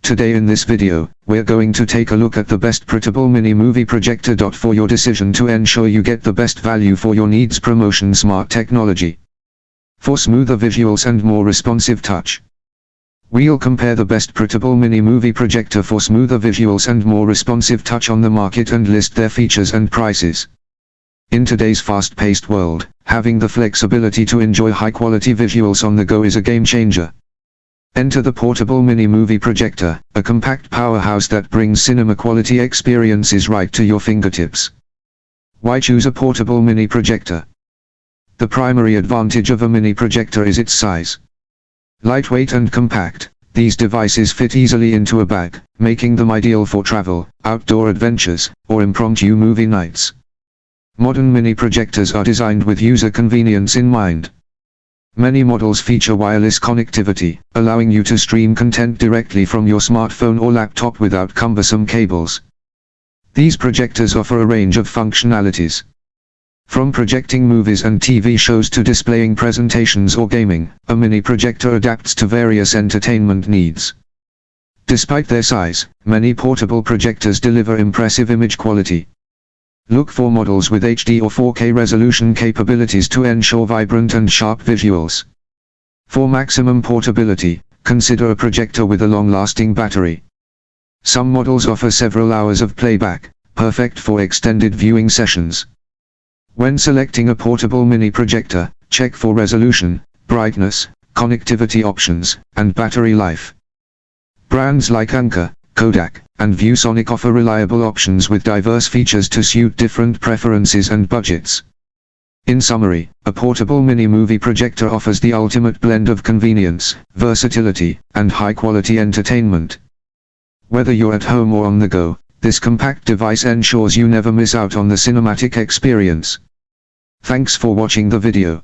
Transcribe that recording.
Today in this video, we're going to take a look at the best Protable Mini Movie Projector. For your decision to ensure you get the best value for your needs. Promotion smart technology for smoother visuals and more responsive touch. We'll compare the best Protable Mini Movie Projector for smoother visuals and more responsive touch on the market and list their features and prices. In today's fast-paced world, having the flexibility to enjoy high-quality visuals on the go is a game-changer. Enter the Portable Mini Movie Projector, a compact powerhouse that brings cinema-quality experiences right to your fingertips. Why choose a portable mini projector? The primary advantage of a mini projector is its size. Lightweight and compact, these devices fit easily into a bag, making them ideal for travel, outdoor adventures, or impromptu movie nights. Modern mini projectors are designed with user convenience in mind. Many models feature wireless connectivity, allowing you to stream content directly from your smartphone or laptop without cumbersome cables. These projectors offer a range of functionalities. From projecting movies and TV shows to displaying presentations or gaming, a mini projector adapts to various entertainment needs. Despite their size, many portable projectors deliver impressive image quality. Look for models with HD or 4K resolution capabilities to ensure vibrant and sharp visuals. For maximum portability, consider a projector with a long-lasting battery. Some models offer several hours of playback, perfect for extended viewing sessions. When selecting a portable mini projector, check for resolution, brightness, connectivity options, and battery life. Brands like Anker, Kodak, and ViewSonic offer reliable options with diverse features to suit different preferences and budgets. In summary, a portable mini movie projector offers the ultimate blend of convenience, versatility, and high-quality entertainment. Whether you're at home or on the go, this compact device ensures you never miss out on the cinematic experience. Thanks for watching the video.